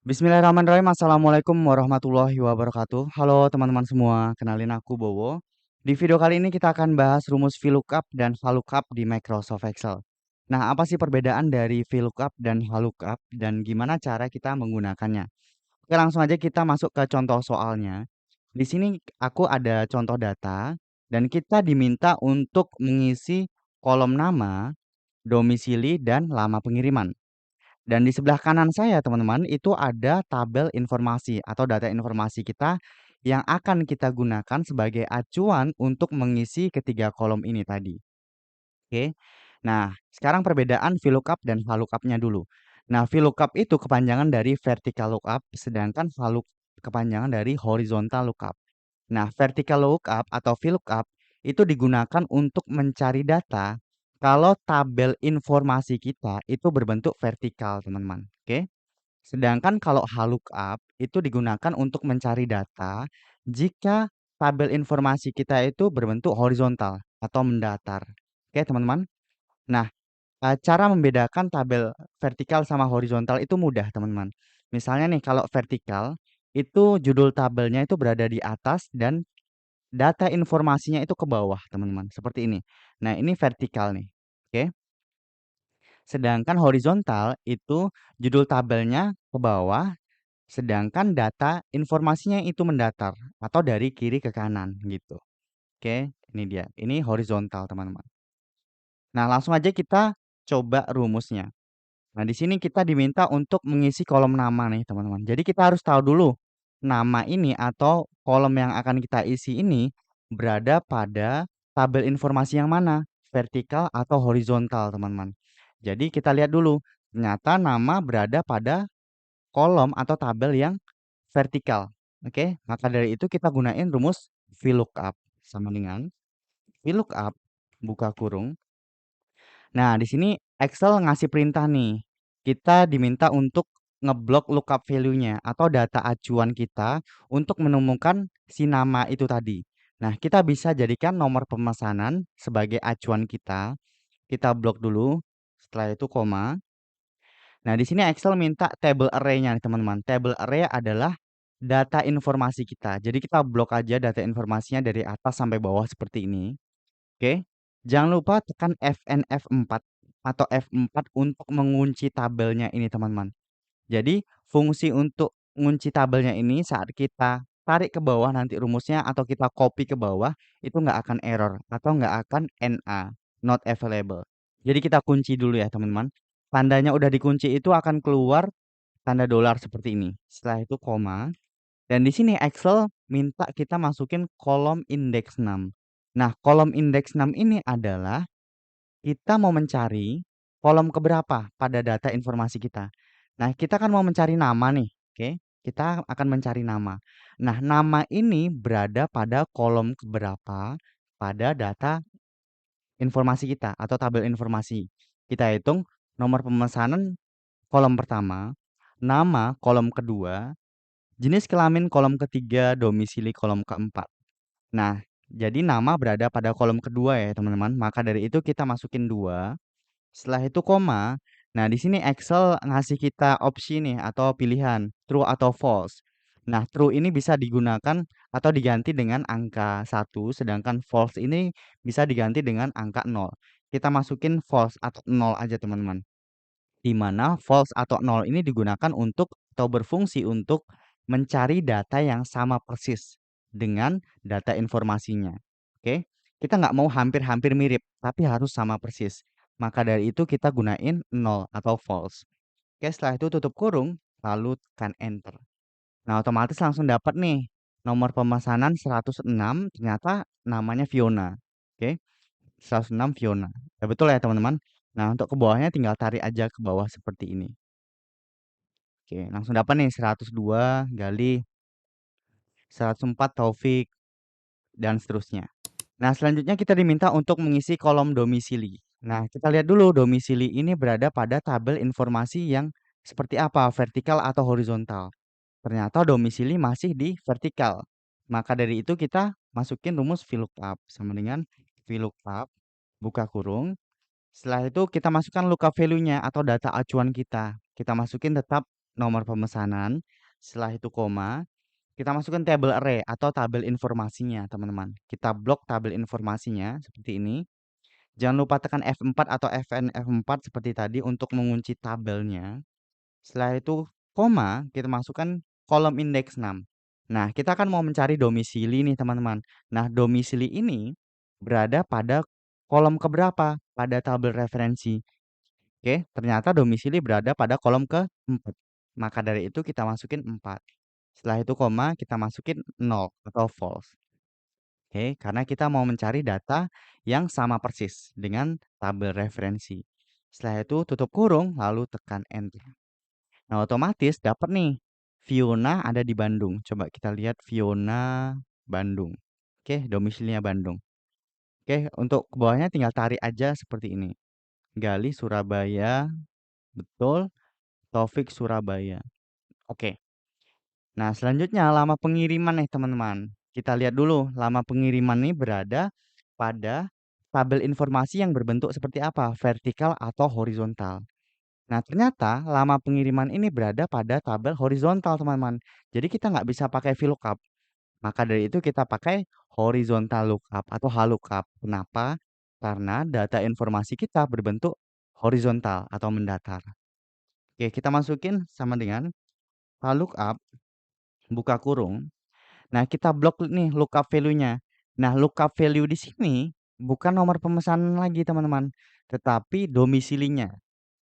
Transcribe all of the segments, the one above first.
Bismillahirrahmanirrahim. Assalamualaikum warahmatullahi wabarakatuh. Halo teman-teman semua, kenalin aku Bowo. Di video kali ini kita akan bahas rumus VLOOKUP dan VLOOKUP di Microsoft Excel. Nah, apa sih perbedaan dari VLOOKUP dan VLOOKUP dan gimana cara kita menggunakannya? Oke, langsung aja kita masuk ke contoh soalnya. Di sini aku ada contoh data dan kita diminta untuk mengisi kolom nama, domisili, dan lama pengiriman. Dan di sebelah kanan saya teman-teman itu ada tabel informasi atau data informasi kita yang akan kita gunakan sebagai acuan untuk mengisi ketiga kolom ini tadi. Oke. Nah, sekarang perbedaan VLOOKUP dan VLOOKUP-nya dulu. Nah, VLOOKUP itu kepanjangan dari vertical lookup sedangkan VLOOKUP kepanjangan dari horizontal lookup. Nah, vertical lookup atau VLOOKUP itu digunakan untuk mencari data kalau tabel informasi kita itu berbentuk vertikal, teman-teman. Oke. Sedangkan kalau VLOOKUP itu digunakan untuk mencari data jika tabel informasi kita itu berbentuk horizontal atau mendatar. Oke, teman-teman. Nah, cara membedakan tabel vertikal sama horizontal itu mudah, teman-teman. Misalnya nih, kalau vertikal itu judul tabelnya itu berada di atas dan data informasinya itu ke bawah, teman-teman. Seperti ini. Nah, ini vertikal nih. Oke. Sedangkan horizontal itu judul tabelnya ke bawah, sedangkan data informasinya itu mendatar atau dari kiri ke kanan gitu. Oke, ini dia. Ini horizontal, teman-teman. Nah, langsung aja kita coba rumusnya. Nah, di sini kita diminta untuk mengisi kolom nama nih, teman-teman. Jadi kita harus tahu dulu nama ini atau kolom yang akan kita isi ini berada pada tabel informasi yang mana, vertikal atau horizontal, teman-teman. Jadi kita lihat dulu, ternyata nama berada pada kolom atau tabel yang vertikal. Oke, maka dari itu kita gunain rumus VLOOKUP sama dengan VLOOKUP buka kurung. Nah, di sini Excel ngasih perintah nih. Kita diminta untuk ngeblok lookup value-nya atau data acuan kita untuk menemukan si nama itu tadi. Nah, kita bisa jadikan nomor pemesanan sebagai acuan kita. Kita blok dulu. Setelah itu koma. Nah, di sini Excel minta table array-nya nih, teman-teman. Table array adalah data informasi kita. Jadi kita blok aja data informasinya dari atas sampai bawah seperti ini. Oke. Jangan lupa tekan Fn F4 atau F4 untuk mengunci tabelnya ini, teman-teman. Jadi, fungsi untuk mengunci tabelnya ini saat kita tarik ke bawah nanti rumusnya atau kita copy ke bawah, itu nggak akan error atau nggak akan NA, not available. Jadi kita kunci dulu ya, teman-teman. Tandanya udah dikunci itu akan keluar tanda dolar seperti ini. Setelah itu koma. Dan di sini Excel minta kita masukin kolom indeks 6. Nah, kolom indeks 6 ini adalah kita mau mencari kolom keberapa pada data informasi kita. Nah, kita kan mau mencari nama nih, oke? Kita akan mencari nama. Nah, nama ini berada pada kolom keberapa pada data informasi kita atau tabel informasi. Kita hitung nomor pemesanan kolom pertama, nama kolom kedua, jenis kelamin kolom ketiga, domisili kolom keempat. Nah, jadi nama berada pada kolom kedua ya teman-teman. Maka dari itu kita masukin 2. Setelah itu koma. Nah, di sini Excel ngasih kita opsi nih atau pilihan true atau false. Nah, true ini bisa digunakan atau diganti dengan angka 1, sedangkan false ini bisa diganti dengan angka 0. Kita masukin false atau 0 aja teman-teman. Di mana false atau 0 ini digunakan untuk atau berfungsi untuk mencari data yang sama persis dengan data informasinya. Oke, kita nggak mau hampir-hampir mirip, tapi harus sama persis. Maka dari itu kita gunain 0 atau false. Oke, setelah itu tutup kurung, lalu tekan enter. Nah, otomatis langsung dapat nih nomor pemesanan 106, ternyata namanya Fiona. Oke, 106 Fiona. Ya betul ya teman-teman. Nah, untuk ke bawahnya tinggal tarik aja ke bawah seperti ini. Oke, langsung dapat nih 102 Galih, 104 Taufik, dan seterusnya. Nah, selanjutnya kita diminta untuk mengisi kolom domisili. Nah, kita lihat dulu domisili ini berada pada tabel informasi yang seperti apa, vertikal atau horizontal. Ternyata domisili masih di vertikal. Maka dari itu kita masukin rumus VLOOKUP sama dengan VLOOKUP buka kurung. Setelah itu kita masukkan lookup value-nya atau data acuan kita. Kita masukin tetap nomor pemesanan, setelah itu koma, kita masukkan tabel array atau tabel informasinya, teman-teman. Kita blok tabel informasinya seperti ini. Jangan lupa tekan F4 atau Fn F4 seperti tadi untuk mengunci tabelnya. Setelah itu koma, kita masukkan kolom indeks 6. Nah, kita akan mau mencari domisili nih, teman-teman. Nah, domisili ini berada pada kolom keberapa? Pada tabel referensi. Oke, ternyata domisili berada pada kolom ke-4. Maka dari itu kita masukin 4. Setelah itu koma, kita masukin 0 atau false. Oke, karena kita mau mencari data yang sama persis dengan tabel referensi. Setelah itu tutup kurung, lalu tekan enter. Nah, otomatis dapat nih, Fiona ada di Bandung. Coba kita lihat Fiona Bandung. Oke, domisilinya Bandung. Oke, untuk ke bawahnya tinggal tarik aja seperti ini. Gali Surabaya, betul. Taufik Surabaya. Oke. Nah, selanjutnya lama pengiriman nih, teman-teman. Kita lihat dulu, lama pengiriman ini berada pada tabel informasi yang berbentuk seperti apa? Vertikal atau horizontal. Nah, ternyata lama pengiriman ini berada pada tabel horizontal, teman-teman. Jadi kita nggak bisa pakai VLOOKUP. Maka dari itu kita pakai horizontal lookup atau HLOOKUP. Kenapa? Karena data informasi kita berbentuk horizontal atau mendatar. Oke, kita masukin sama dengan HLOOKUP, buka kurung. Nah, kita blok nih lookup value-nya. Nah, lookup value di sini bukan nomor pemesanan lagi, teman-teman, tetapi domisilinya.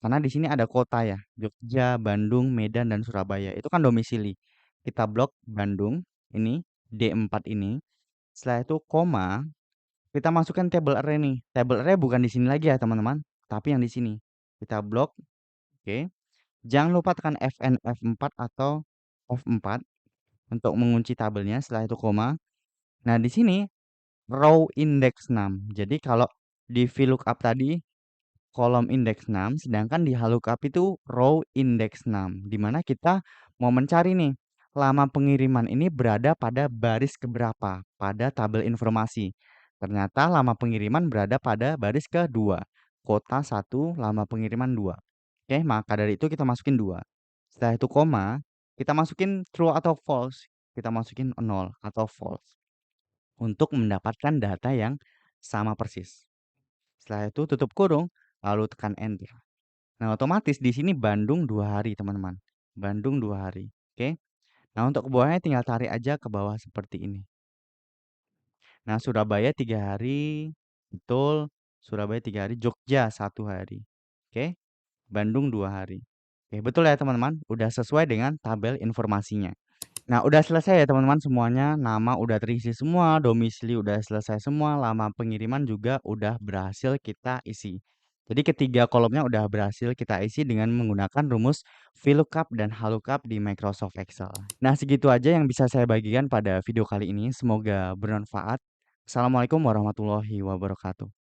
Karena di sini ada kota ya, Jogja, Bandung, Medan, dan Surabaya. Itu kan domisili. Kita blok Bandung, ini D4 ini. Setelah itu koma, kita masukkan table array nih. Table array bukan di sini lagi ya, teman-teman, tapi yang di sini. Kita blok, oke. Jangan lupa tekan Fn F4 atau F4 untuk mengunci tabelnya. Setelah itu koma. Nah, di sini row index 6. Jadi kalau di VLOOKUP tadi kolom indeks 6, sedangkan di HLOOKUP itu row index 6, di mana kita mau mencari nih lama pengiriman ini berada pada baris keberapa pada tabel informasi. Ternyata lama pengiriman berada pada baris kedua. Kota 1, lama pengiriman 2. Oke, maka dari itu kita masukin 2. Setelah itu koma, kita masukin true atau false. Kita masukin 0 atau false untuk mendapatkan data yang sama persis. Setelah itu tutup kurung, lalu tekan enter. Nah, otomatis di sini Bandung 2 hari, teman-teman. Bandung 2 hari. Oke. Nah, untuk ke bawahnya tinggal tarik aja ke bawah seperti ini. Nah, Surabaya 3 hari. Betul. Surabaya 3 hari. Jogja 1 hari. Oke. Bandung 2 hari. Oke, betul ya, teman-teman. Udah sesuai dengan tabel informasinya. Nah, udah selesai ya, teman-teman, semuanya. Nama udah terisi semua, domisili udah selesai semua, lama pengiriman juga udah berhasil kita isi. Jadi ketiga kolomnya udah berhasil kita isi dengan menggunakan rumus VLOOKUP dan HLOOKUP di Microsoft Excel. Nah, segitu aja yang bisa saya bagikan pada video kali ini. Semoga bermanfaat. Assalamualaikum warahmatullahi wabarakatuh.